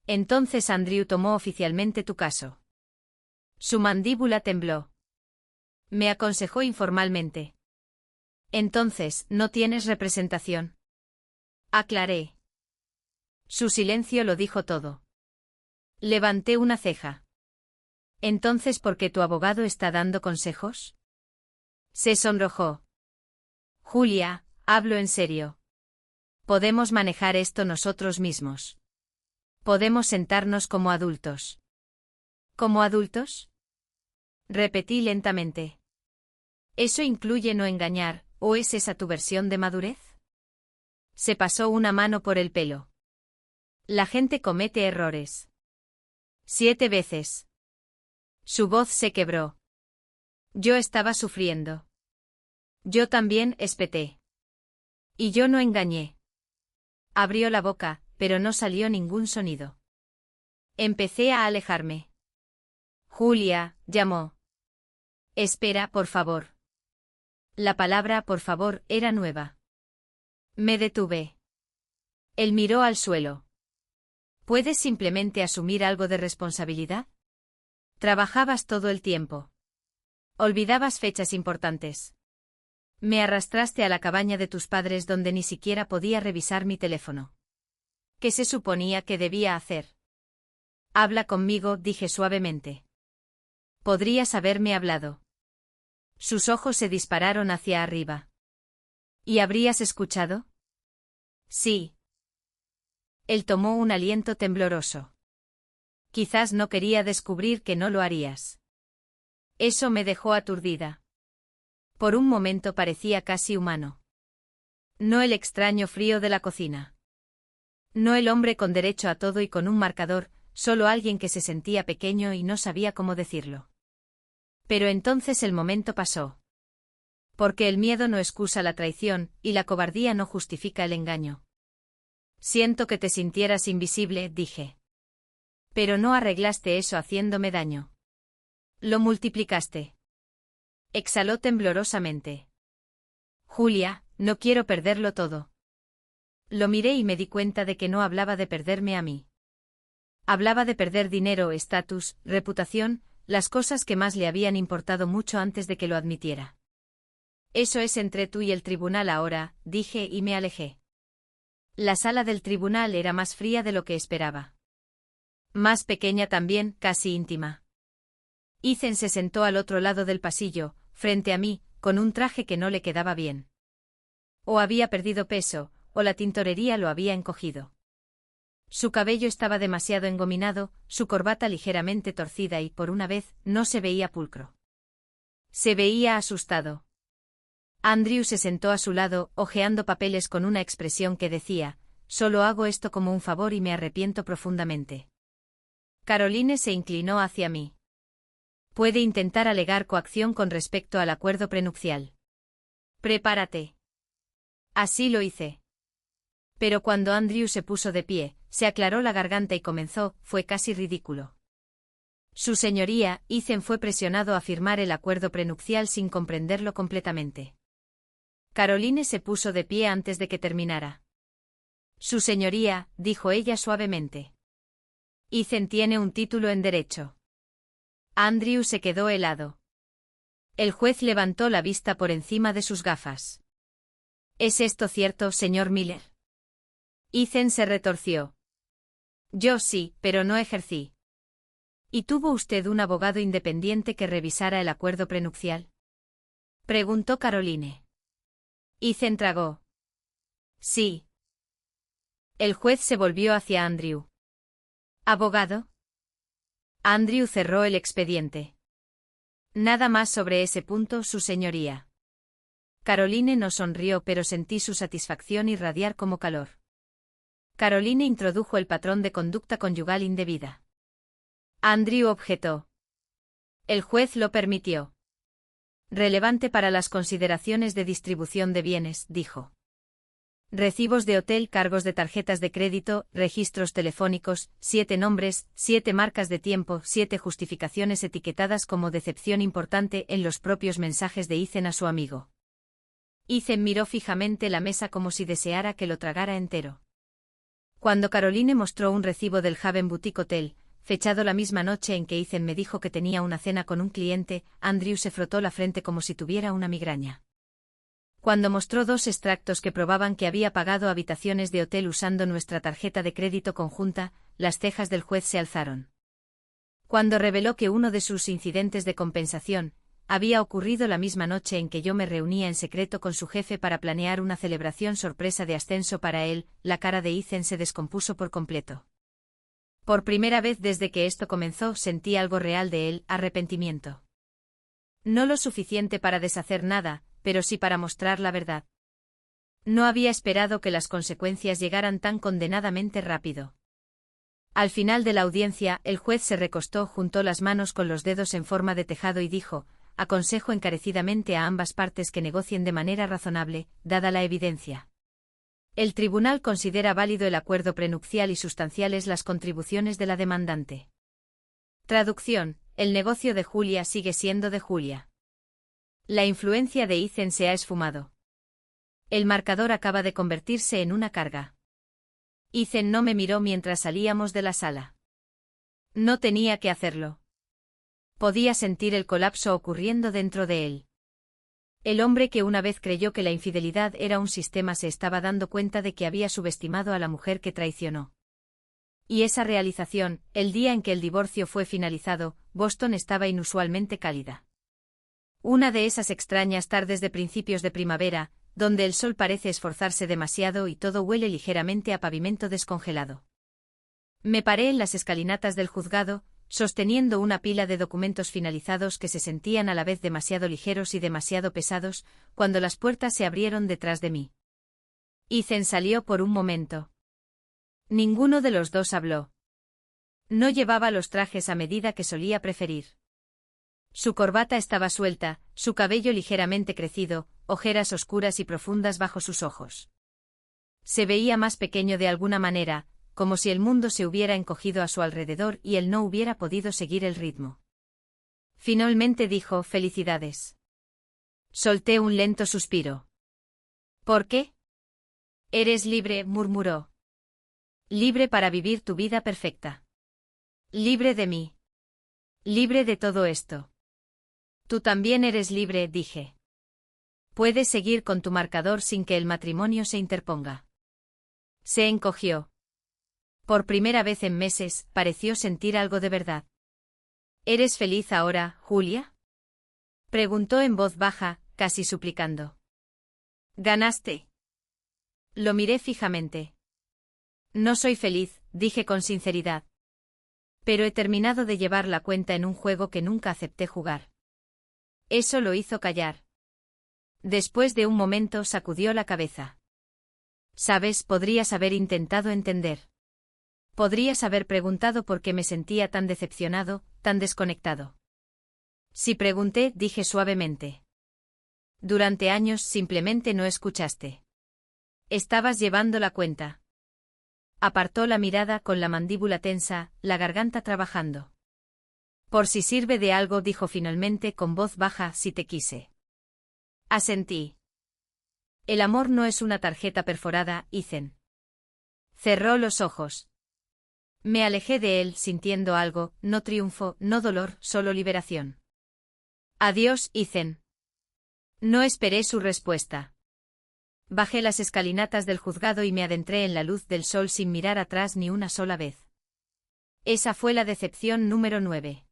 Entonces Andrew tomó oficialmente tu caso. Su mandíbula tembló. Me aconsejó informalmente. Entonces, ¿no tienes representación? Aclaré. Su silencio lo dijo todo. Levanté una ceja. Entonces, ¿por qué tu abogado está dando consejos? Se sonrojó. Julia, hablo en serio. Podemos manejar esto nosotros mismos. Podemos sentarnos como adultos. ¿Como adultos? Repetí lentamente. ¿Eso incluye no engañar, o es esa tu versión de madurez? Se pasó una mano por el pelo. La gente comete errores. 7 veces. Su voz se quebró. Yo estaba sufriendo. Yo también, espeté. Y yo no engañé. Abrió la boca, pero no salió ningún sonido. Empecé a alejarme. Julia, llamó. Espera, por favor. La palabra por favor era nueva. Me detuve. Él miró al suelo. ¿Puedes simplemente asumir algo de responsabilidad? Trabajabas todo el tiempo. Olvidabas fechas importantes. Me arrastraste a la cabaña de tus padres donde ni siquiera podía revisar mi teléfono. ¿Qué se suponía que debía hacer? Habla conmigo, dije suavemente. Podrías haberme hablado. Sus ojos se dispararon hacia arriba. ¿Y habrías escuchado? Sí. Él tomó un aliento tembloroso. Quizás no quería descubrir que no lo harías. Eso me dejó aturdida. Por un momento parecía casi humano. No el extraño frío de la cocina. No el hombre con derecho a todo y con un marcador, solo alguien que se sentía pequeño y no sabía cómo decirlo. Pero entonces el momento pasó. Porque el miedo no excusa la traición, y la cobardía no justifica el engaño. Siento que te sintieras invisible, dije. Pero no arreglaste eso haciéndome daño. Lo multiplicaste. Exhaló temblorosamente. Julia, no quiero perderlo todo. Lo miré y me di cuenta de que no hablaba de perderme a mí. Hablaba de perder dinero, estatus, reputación, las cosas que más le habían importado mucho antes de que lo admitiera. Eso es entre tú y el tribunal ahora, dije y me alejé. La sala del tribunal era más fría de lo que esperaba. Más pequeña también, casi íntima. Ethan se sentó al otro lado del pasillo, frente a mí, con un traje que no le quedaba bien. O había perdido peso, o la tintorería lo había encogido. Su cabello estaba demasiado engominado, su corbata ligeramente torcida y, por una vez, no se veía pulcro. Se veía asustado. Andrew se sentó a su lado, hojeando papeles con una expresión que decía, solo hago esto como un favor y me arrepiento profundamente. Caroline se inclinó hacia mí. Puede intentar alegar coacción con respecto al acuerdo prenupcial. Prepárate. Así lo hice. Pero cuando Andrew se puso de pie, se aclaró la garganta y comenzó, fue casi ridículo. Su señoría, Ethan fue presionado a firmar el acuerdo prenupcial sin comprenderlo completamente. Caroline se puso de pie antes de que terminara. Su señoría, dijo ella suavemente. Ethan tiene un título en derecho. Andrew se quedó helado. El juez levantó la vista por encima de sus gafas. ¿Es esto cierto, señor Miller? Ethan se retorció. Yo sí, pero no ejercí. ¿Y tuvo usted un abogado independiente que revisara el acuerdo prenupcial? Preguntó Caroline. Ethan tragó. Sí. El juez se volvió hacia Andrew. ¿Abogado? Andrew cerró el expediente. Nada más sobre ese punto, su señoría. Caroline no sonrió, pero sentí su satisfacción irradiar como calor. Caroline introdujo el patrón de conducta conyugal indebida. Andrew objetó. El juez lo permitió. Relevante para las consideraciones de distribución de bienes, dijo. Recibos de hotel, cargos de tarjetas de crédito, registros telefónicos, 7 nombres, 7 marcas de tiempo, 7 justificaciones etiquetadas como decepción importante en los propios mensajes de Ethan a su amigo. Ethan miró fijamente la mesa como si deseara que lo tragara entero. Cuando Caroline mostró un recibo del Haven Boutique Hotel, fechado la misma noche en que Ethan me dijo que tenía una cena con un cliente, Andrew se frotó la frente como si tuviera una migraña. Cuando mostró 2 extractos que probaban que había pagado habitaciones de hotel usando nuestra tarjeta de crédito conjunta, las cejas del juez se alzaron. Cuando reveló que uno de sus incidentes de compensación había ocurrido la misma noche en que yo me reunía en secreto con su jefe para planear una celebración sorpresa de ascenso para él, la cara de Ethan se descompuso por completo. Por primera vez desde que esto comenzó sentí algo real de él, arrepentimiento. No lo suficiente para deshacer nada, pero sí para mostrar la verdad. No había esperado que las consecuencias llegaran tan condenadamente rápido. Al final de la audiencia, el juez se recostó, juntó las manos con los dedos en forma de tejado y dijo: aconsejo encarecidamente a ambas partes que negocien de manera razonable, dada la evidencia. El tribunal considera válido el acuerdo prenupcial y sustanciales las contribuciones de la demandante. Traducción: el negocio de Julia sigue siendo de Julia. La influencia de Ethan se ha esfumado. El marcador acaba de convertirse en una carga. Ethan no me miró mientras salíamos de la sala. No tenía que hacerlo. Podía sentir el colapso ocurriendo dentro de él. El hombre que una vez creyó que la infidelidad era un sistema se estaba dando cuenta de que había subestimado a la mujer que traicionó. Y esa realización, el día en que el divorcio fue finalizado, Boston estaba inusualmente cálida. Una de esas extrañas tardes de principios de primavera, donde el sol parece esforzarse demasiado y todo huele ligeramente a pavimento descongelado. Me paré en las escalinatas del juzgado, sosteniendo una pila de documentos finalizados que se sentían a la vez demasiado ligeros y demasiado pesados, cuando las puertas se abrieron detrás de mí. Ethan salió por un momento. Ninguno de los dos habló. No llevaba los trajes a medida que solía preferir. Su corbata estaba suelta, su cabello ligeramente crecido, ojeras oscuras y profundas bajo sus ojos. Se veía más pequeño de alguna manera, como si el mundo se hubiera encogido a su alrededor y él no hubiera podido seguir el ritmo. Finalmente dijo: felicidades. Solté un lento suspiro. ¿Por qué? Eres libre, murmuró. Libre para vivir tu vida perfecta. Libre de mí. Libre de todo esto. Tú también eres libre, dije. Puedes seguir con tu marcador sin que el matrimonio se interponga. Se encogió. Por primera vez en meses, pareció sentir algo de verdad. ¿Eres feliz ahora, Julia? Preguntó en voz baja, casi suplicando. ¿Ganaste? Lo miré fijamente. No soy feliz, dije con sinceridad. Pero he terminado de llevar la cuenta en un juego que nunca acepté jugar. Eso lo hizo callar. Después de un momento sacudió la cabeza. Sabes, podrías haber intentado entender. Podrías haber preguntado por qué me sentía tan decepcionado, tan desconectado. Si pregunté, dije suavemente. Durante años simplemente no escuchaste. Estabas llevando la cuenta. Apartó la mirada con la mandíbula tensa, la garganta trabajando. Por si sirve de algo, dijo finalmente con voz baja: si te quise. Asentí. El amor no es una tarjeta perforada, Ethan. Cerró los ojos. Me alejé de él sintiendo algo, no triunfo, no dolor, solo liberación. Adiós, Ethan. No esperé su respuesta. Bajé las escalinatas del juzgado y me adentré en la luz del sol sin mirar atrás ni una sola vez. Esa fue la decepción número 9.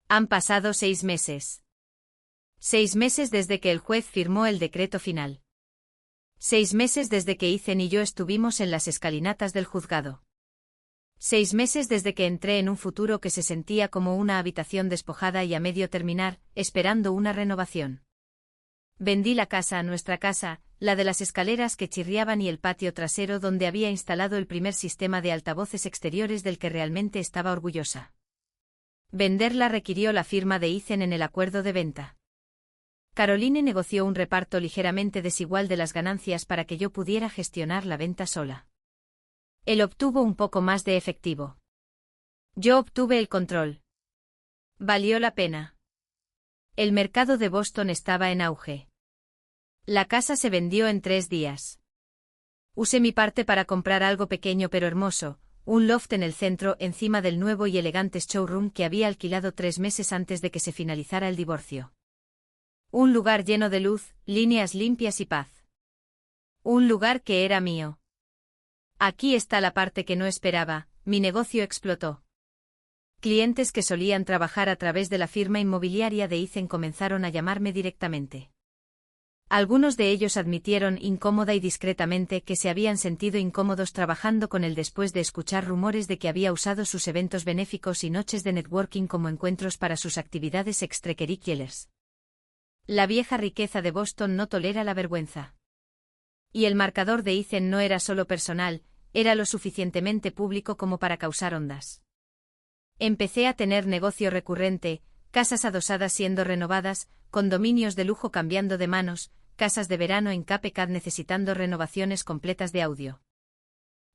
Han pasado 6 meses. 6 meses desde que el juez firmó el decreto final. 6 meses desde que Ethan y yo estuvimos en las escalinatas del juzgado. 6 meses desde que entré en un futuro que se sentía como una habitación despojada y a medio terminar, esperando una renovación. Vendí la casa, nuestra casa, la de las escaleras que chirriaban y el patio trasero donde había instalado el primer sistema de altavoces exteriores del que realmente estaba orgullosa. Venderla requirió la firma de Ethan en el acuerdo de venta. Caroline negoció un reparto ligeramente desigual de las ganancias para que yo pudiera gestionar la venta sola. Él obtuvo un poco más de efectivo. Yo obtuve el control. Valió la pena. El mercado de Boston estaba en auge. La casa se vendió en 3 días. Usé mi parte para comprar algo pequeño pero hermoso, un loft en el centro encima del nuevo y elegante showroom que había alquilado 3 meses antes de que se finalizara el divorcio. Un lugar lleno de luz, líneas limpias y paz. Un lugar que era mío. Aquí está la parte que no esperaba, mi negocio explotó. Clientes que solían trabajar a través de la firma inmobiliaria de Ethan comenzaron a llamarme directamente. Algunos de ellos admitieron incómoda y discretamente que se habían sentido incómodos trabajando con él después de escuchar rumores de que había usado sus eventos benéficos y noches de networking como encuentros para sus actividades extracurriculares. La vieja riqueza de Boston no tolera la vergüenza. Y el marcador de Ethan no era solo personal, era lo suficientemente público como para causar ondas. Empecé a tener negocio recurrente, casas adosadas siendo renovadas, condominios de lujo cambiando de manos, casas de verano en Cape Cod necesitando renovaciones completas de audio.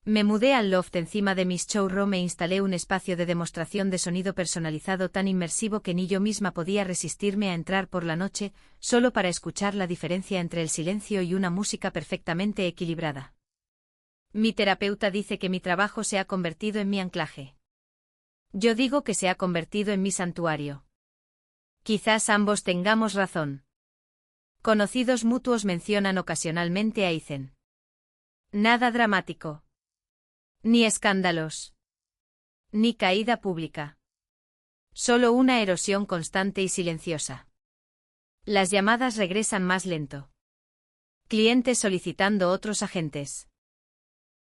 Me mudé al loft encima de mi showroom e instalé un espacio de demostración de sonido personalizado tan inmersivo que ni yo misma podía resistirme a entrar por la noche, solo para escuchar la diferencia entre el silencio y una música perfectamente equilibrada. Mi terapeuta dice que mi trabajo se ha convertido en mi anclaje. Yo digo que se ha convertido en mi santuario. Quizás ambos tengamos razón. Conocidos mutuos mencionan ocasionalmente a Ethan. Nada dramático. Ni escándalos. Ni caída pública. Solo una erosión constante y silenciosa. Las llamadas regresan más lento. Clientes solicitando otros agentes.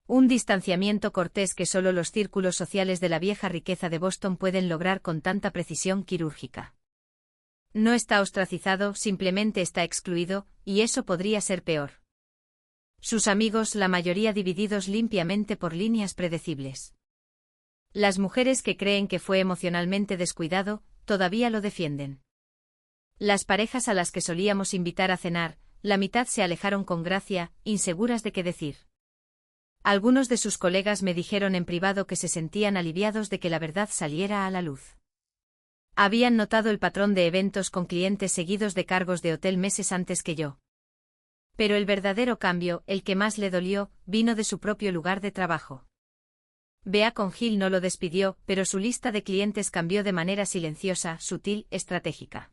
Un distanciamiento cortés que solo los círculos sociales de la vieja riqueza de Boston pueden lograr con tanta precisión quirúrgica. No está ostracizado, simplemente está excluido, y eso podría ser peor. Sus amigos, la mayoría divididos limpiamente por líneas predecibles. Las mujeres que creen que fue emocionalmente descuidado, todavía lo defienden. Las parejas a las que solíamos invitar a cenar, la mitad se alejaron con gracia, inseguras de qué decir. Algunos de sus colegas me dijeron en privado que se sentían aliviados de que la verdad saliera a la luz. Habían notado el patrón de eventos con clientes seguidos de cargos de hotel meses antes que yo. Pero el verdadero cambio, el que más le dolió, vino de su propio lugar de trabajo. Beacon Hill no lo despidió, pero su lista de clientes cambió de manera silenciosa, sutil, estratégica.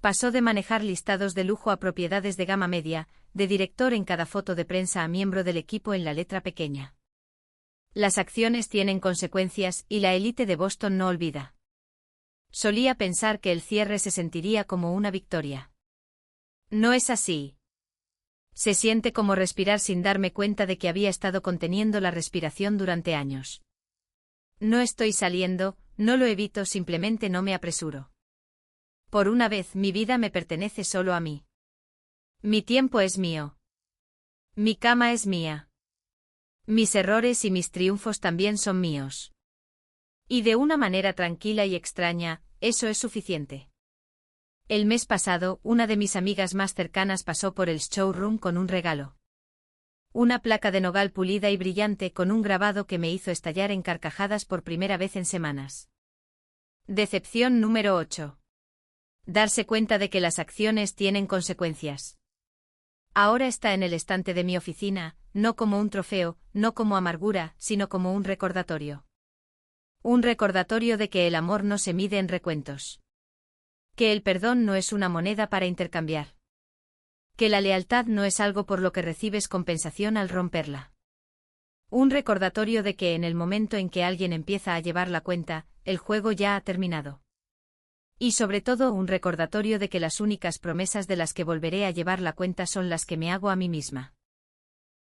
Pasó de manejar listados de lujo a propiedades de gama media, de director en cada foto de prensa a miembro del equipo en la letra pequeña. Las acciones tienen consecuencias y la élite de Boston no olvida. Solía pensar que el cierre se sentiría como una victoria. No es así. Se siente como respirar sin darme cuenta de que había estado conteniendo la respiración durante años. No estoy saliendo, no lo evito, simplemente no me apresuro. Por una vez mi vida me pertenece solo a mí. Mi tiempo es mío. Mi cama es mía. Mis errores y mis triunfos también son míos. Y de una manera tranquila y extraña, eso es suficiente. El mes pasado, una de mis amigas más cercanas pasó por el showroom con un regalo. Una placa de nogal pulida y brillante con un grabado que me hizo estallar en carcajadas por primera vez en semanas. Decepción número 8. Darse cuenta de que las acciones tienen consecuencias. Ahora está en el estante de mi oficina, no como un trofeo, no como amargura, sino como un recordatorio. Un recordatorio de que el amor no se mide en recuentos. Que el perdón no es una moneda para intercambiar. Que la lealtad no es algo por lo que recibes compensación al romperla. Un recordatorio de que en el momento en que alguien empieza a llevar la cuenta, el juego ya ha terminado. Y sobre todo un recordatorio de que las únicas promesas de las que volveré a llevar la cuenta son las que me hago a mí misma.